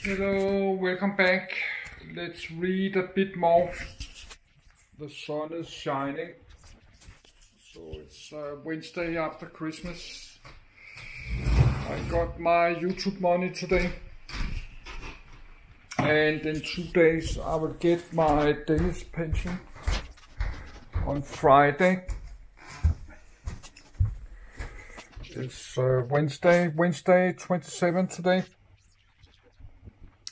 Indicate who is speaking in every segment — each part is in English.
Speaker 1: Hello, welcome back. Let's read a bit more. The sun is shining. So it's Wednesday after Christmas. I got my YouTube money today. And in 2 days I will get my Danish pension on Friday. It's Wednesday 27 today.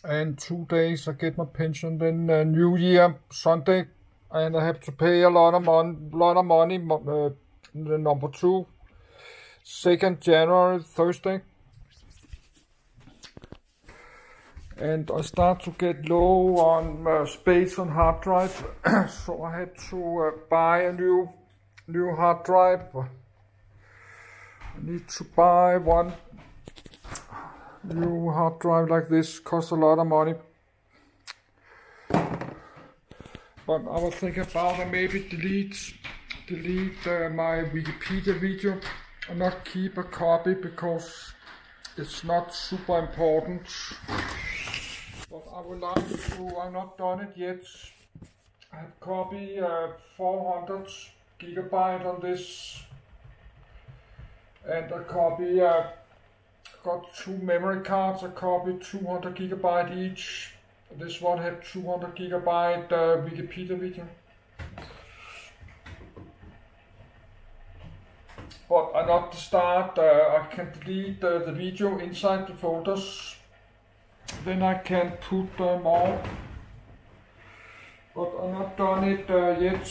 Speaker 1: And 2 days I get my pension. Then New Year Sunday, and I have to pay a lot of money. The number 2, 2nd January, Thursday. And I start to get low on space on hard drive, so I had to buy a new hard drive. I need to buy one new hard drive like this. Costs a lot of money. But I was thinking about maybe delete my Wikipedia video and not keep a copy because it's not super important. But I would like to, I've not done it yet. I have copy 400 gigabyte on this, and a copy got 2 memory cards. I copy 200 gigabyte each. This one had 200 gigabyte Wikipedia video. But I not to start. I can delete the video inside the folders. Then I can put them all. But I've not done it yet.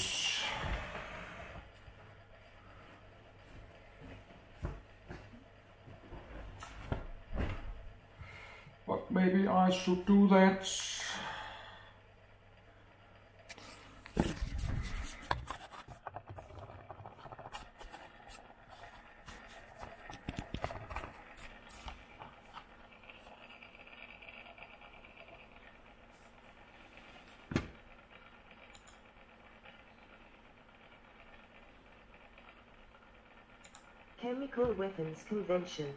Speaker 1: But maybe I should do that.
Speaker 2: Chemical Weapons Convention.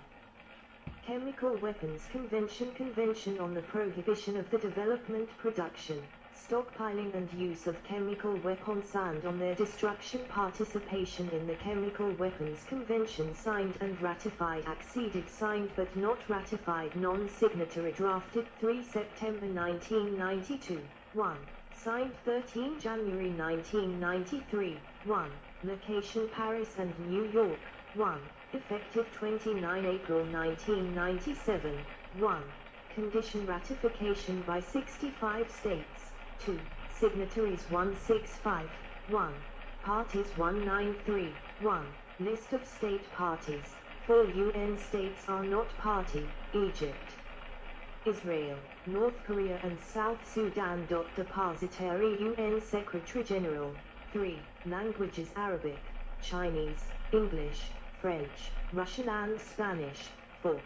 Speaker 2: Chemical Weapons Convention. Convention on the prohibition of the development, production, stockpiling and use of chemical weapons and on their destruction. Participation in the Chemical Weapons Convention. Signed and ratified. Acceded. Signed but not ratified. Non-signatory. Drafted 3 September 1992. 1. Signed 13 January 1993. 1. Location Paris and New York. 1. Effective 29 April 1997. 1. Condition ratification by 65 states. 2. Signatories 165. 1. Parties 193. 1. List of state parties. 4 UN states are not party: Egypt, Israel, North Korea and South Sudan. Depositary UN Secretary General. 3. Languages: Arabic, Chinese, English, French, Russian and Spanish. 4.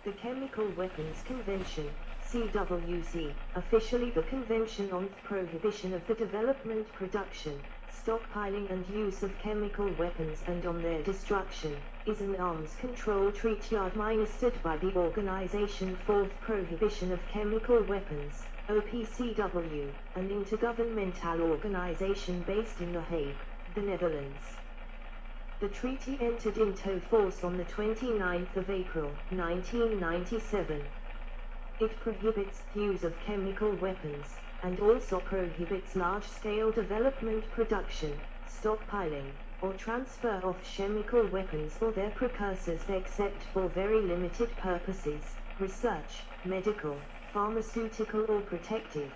Speaker 2: The Chemical Weapons Convention, CWC, officially the Convention on the Prohibition of the Development, Production, Stockpiling and Use of Chemical Weapons and on their Destruction, is an arms control treaty administered by the Organization for the Prohibition of Chemical Weapons, OPCW, an intergovernmental organization based in The Hague, the Netherlands. The treaty entered into force on the 29th of April, 1997. It prohibits the use of chemical weapons, and also prohibits large-scale development, production, stockpiling, or transfer of chemical weapons or their precursors except for very limited purposes: research, medical, pharmaceutical or protective.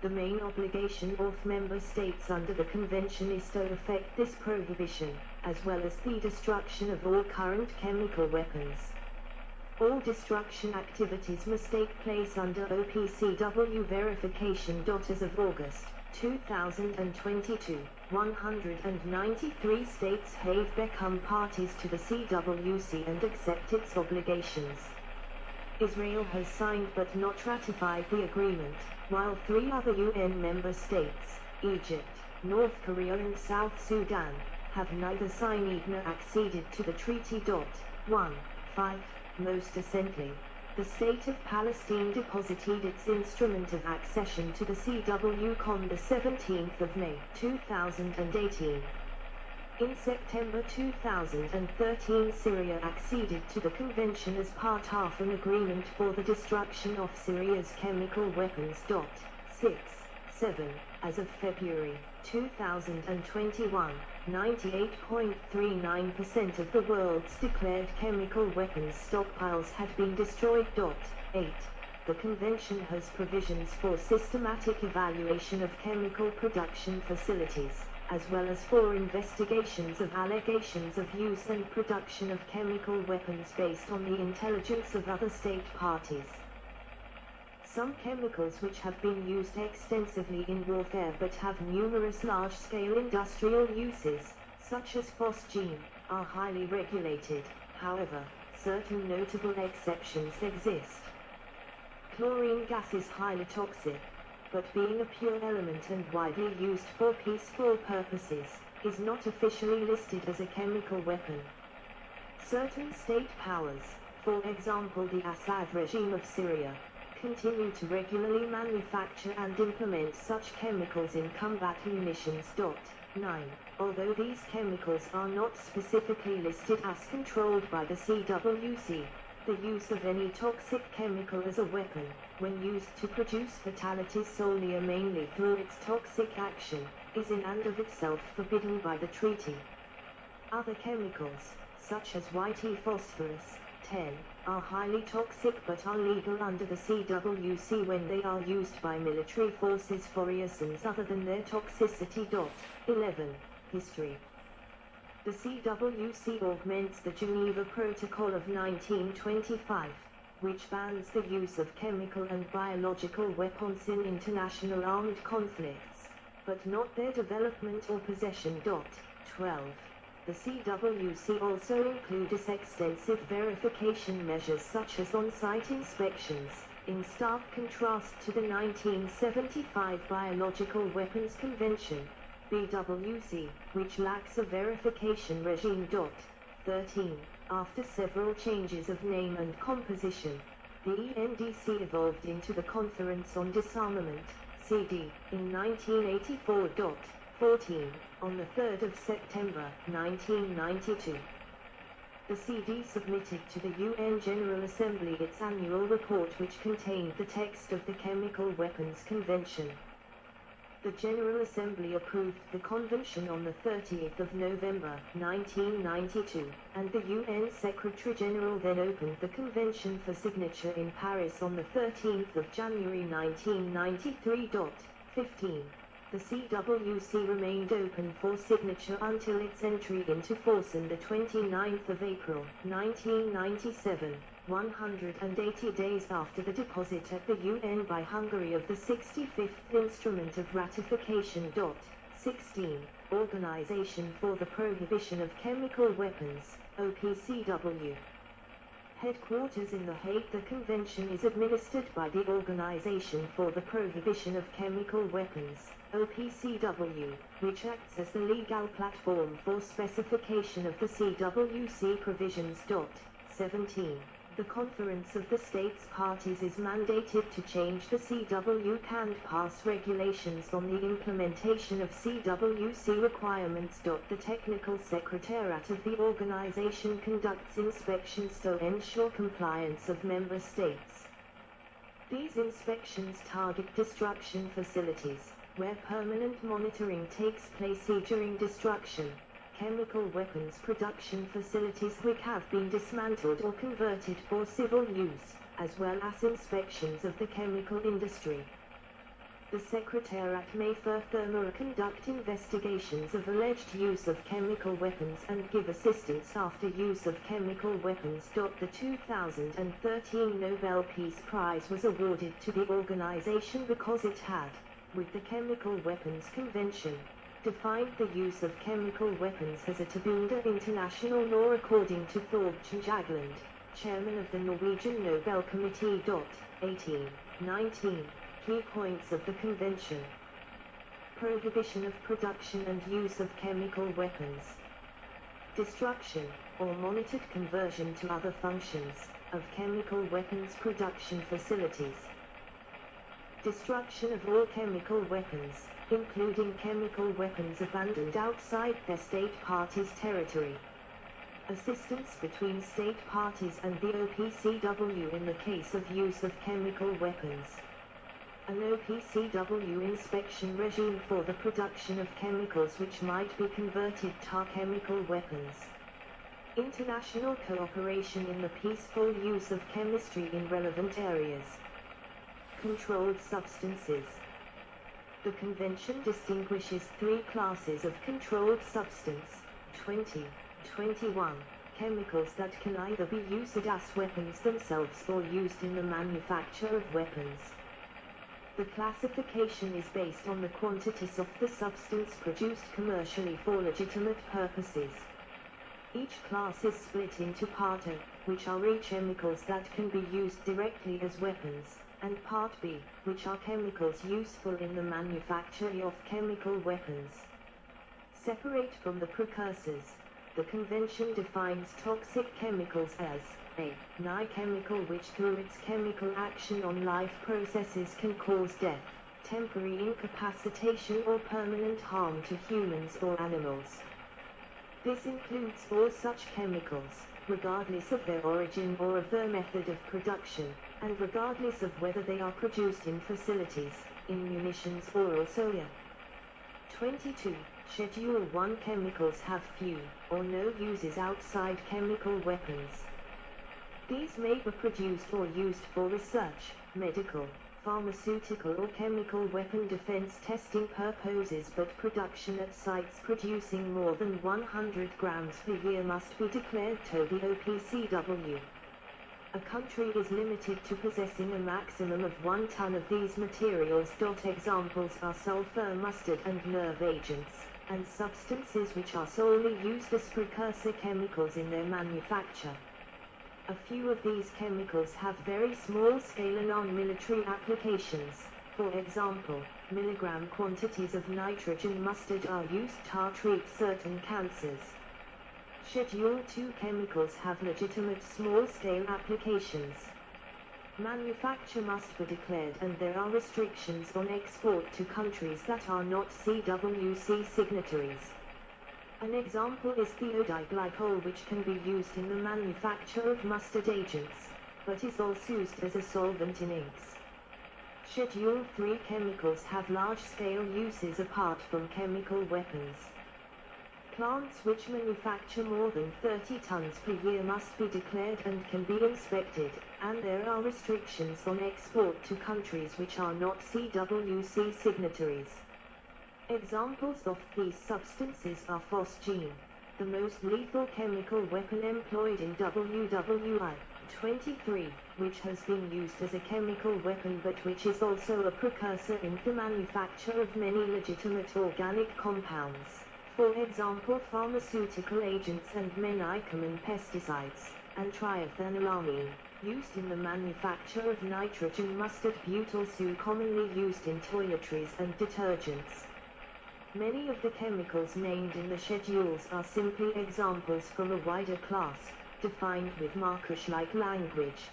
Speaker 2: The main obligation of member states under the convention is to effect this prohibition, as well as the destruction of all current chemical weapons. All destruction activities must take place under OPCW verification. As of August 2022, 193 states have become parties to the CWC and accept its obligations. Israel has signed but not ratified the agreement, while 3 other UN member states, Egypt, North Korea and South Sudan, have neither signed nor acceded to the treaty. 1. 5. Most recently, The State of Palestine deposited its instrument of accession to the CWC on the 17th of May 2018. In September 2013, Syria acceded to the convention as part of an agreement for the destruction of Syria's chemical weapons. 7. As of February 2021, 98.39% of the world's declared chemical weapons stockpiles had been destroyed. 8. The convention has provisions for systematic evaluation of chemical production facilities, as well as for investigations of allegations of use and production of chemical weapons based on the intelligence of other state parties. Some chemicals which have been used extensively in warfare but have numerous large-scale industrial uses, such as phosgene, are highly regulated. However, certain notable exceptions exist. Chlorine gas is highly toxic, but being a pure element and widely used for peaceful purposes, is not officially listed as a chemical weapon. Certain state powers, for example the Assad regime of Syria, continue to regularly manufacture and implement such chemicals in combat munitions. 9. Although these chemicals are not specifically listed as controlled by the CWC, the use of any toxic chemical as a weapon, when used to produce fatalities solely or mainly through its toxic action, is in and of itself forbidden by the treaty. Other chemicals, such as white phosphorus, 10, are highly toxic but are legal under the CWC when they are used by military forces for reasons other than their toxicity. 11. History. The CWC augments the Geneva Protocol of 1925, which bans the use of chemical and biological weapons in international armed conflicts, but not their development or possession. 12. The CWC also includes extensive verification measures such as on-site inspections, in stark contrast to the 1975 Biological Weapons Convention, BWC, which lacks a verification regime. 13. After several changes of name and composition, the ENDC evolved into the Conference on Disarmament, CD, in 1984. 14. On the 3rd of September 1992. The CD submitted to the UN General Assembly its annual report which contained the text of the Chemical Weapons Convention. The General Assembly approved the convention on the 30th of November 1992, and the UN Secretary-General then opened the convention for signature in Paris on the 13th of January 1993. 15. The CWC remained open for signature until its entry into force on the 29th of April 1997, 180 days after the deposit at the UN by Hungary of the 65th Instrument of Ratification. 16. Organization for the Prohibition of Chemical Weapons, OPCW. Headquarters in The Hague. The convention is administered by the Organization for the Prohibition of Chemical Weapons, OPCW, which acts as the legal platform for specification of the CWC provisions. 17. The Conference of the States Parties is mandated to change the CWC and pass regulations on the implementation of CWC requirements. The Technical Secretariat of the organization conducts inspections to ensure compliance of member states. These inspections target destruction facilities, where permanent monitoring takes place during destruction. Chemical weapons production facilities which have been dismantled or converted for civil use, as well as inspections of the chemical industry. The Secretariat may furthermore conduct investigations of alleged use of chemical weapons and give assistance after use of chemical weapons. The 2013 Nobel Peace Prize was awarded to the organization because it had, with the Chemical Weapons Convention, defined the use of chemical weapons as a taboo under international law according to Thorbjørn Jagland, chairman of the Norwegian Nobel Committee. 18. 19. Key points of the convention. Prohibition of production and use of chemical weapons. Destruction, or monitored conversion to other functions, of chemical weapons production facilities. Destruction of all chemical weapons, including chemical weapons abandoned outside their state parties' territory. Assistance between state parties and the OPCW in the case of use of chemical weapons. An OPCW inspection regime for the production of chemicals which might be converted to chemical weapons. International cooperation in the peaceful use of chemistry in relevant areas. Controlled substances. The Convention distinguishes three classes of controlled substance. 21. Chemicals that can either be used as weapons themselves or used in the manufacture of weapons. The classification is based on the quantities of the substance produced commercially for legitimate purposes. Each class is split into Part A, which are chemicals that can be used directly as weapons, and Part B, which are chemicals useful in the manufacture of chemical weapons. Separate from the precursors, the Convention defines toxic chemicals as a chemical which through its chemical action on life processes can cause death, temporary incapacitation or permanent harm to humans or animals. This includes all such chemicals, regardless of their origin or of their method of production, and regardless of whether they are produced in facilities, in munitions or elsewhere. 22. Schedule 1 chemicals have few, or no uses outside chemical weapons. These may be produced or used for research, medical, pharmaceutical or chemical weapon defense testing purposes, but production at sites producing more than 100 grams per year must be declared to the OPCW. A country is limited to possessing a maximum of 1 ton of these materials. Examples are sulfur, mustard and nerve agents, and substances which are solely used as precursor chemicals in their manufacture. A few of these chemicals have very small-scale and non-military applications. For example, milligram quantities of nitrogen mustard are used to treat certain cancers. Schedule 2 chemicals have legitimate small-scale applications. Manufacture must be declared, and there are restrictions on export to countries that are not CWC signatories. An example is thiodiglycol, which can be used in the manufacture of mustard agents, but is also used as a solvent in inks. Schedule 3 chemicals have large-scale uses apart from chemical weapons. Plants which manufacture more than 30 tons per year must be declared and can be inspected, and there are restrictions on export to countries which are not CWC signatories. Examples of these substances are phosgene, the most lethal chemical weapon employed in WWI. 23, which has been used as a chemical weapon but which is also a precursor in the manufacture of many legitimate organic compounds, for example pharmaceutical agents and menicum pesticides, and triethanolamine, used in the manufacture of nitrogen mustard butyl su, commonly used in toiletries and detergents. Many of the chemicals named in the schedules are simply examples from a wider class, defined with markers-like language.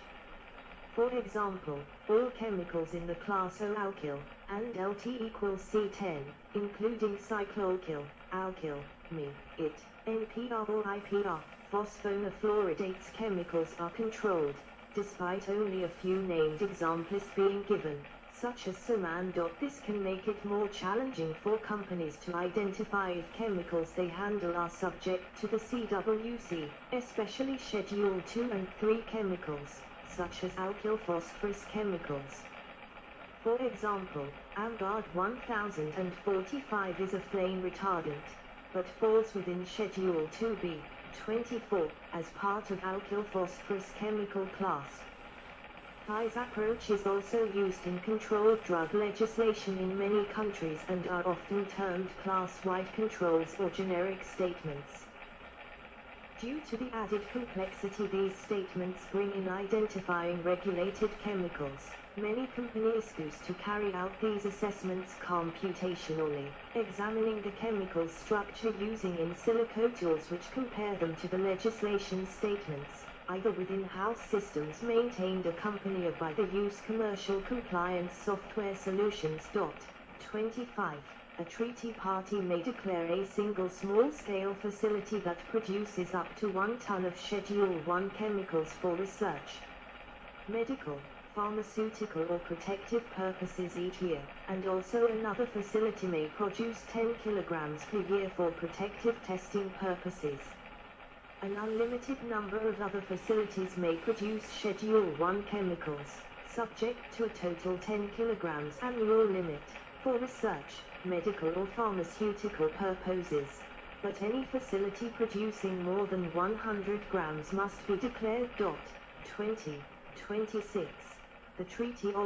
Speaker 2: For example, all chemicals in the class O alkyl, and Lt equals C10, including cycloalkyl, alkyl, Me, It, NPR or IPR, phosphonofluoridates chemicals are controlled, despite only a few named examples being given, such as SOMAN. This can make it more challenging for companies to identify if chemicals they handle are subject to the CWC, especially Schedule 2 and 3 chemicals, such as alkyl phosphorus chemicals. For example, Amgard 1045 is a flame retardant, but falls within Schedule 2B, 24, as part of alkyl phosphorus chemical class. This approach is also used in controlled drug legislation in many countries and are often termed class-wide controls or generic statements. Due to the added complexity these statements bring in identifying regulated chemicals, many companies choose to carry out these assessments computationally, examining the chemical's structure using in silico tools which compare them to the legislation statements, either with in-house systems maintained or accompanied by the use commercial compliance software solutions. 25. A treaty party may declare a single small-scale facility that produces up to 1 ton of Schedule 1 chemicals for research, medical, pharmaceutical or protective purposes each year, and also another facility may produce 10 kilograms per year for protective testing purposes. An unlimited number of other facilities may produce Schedule 1 chemicals, subject to a total 10 kilograms annual limit, for research, medical or pharmaceutical purposes. But any facility producing more than 100 grams must be declared. 26. The Treaty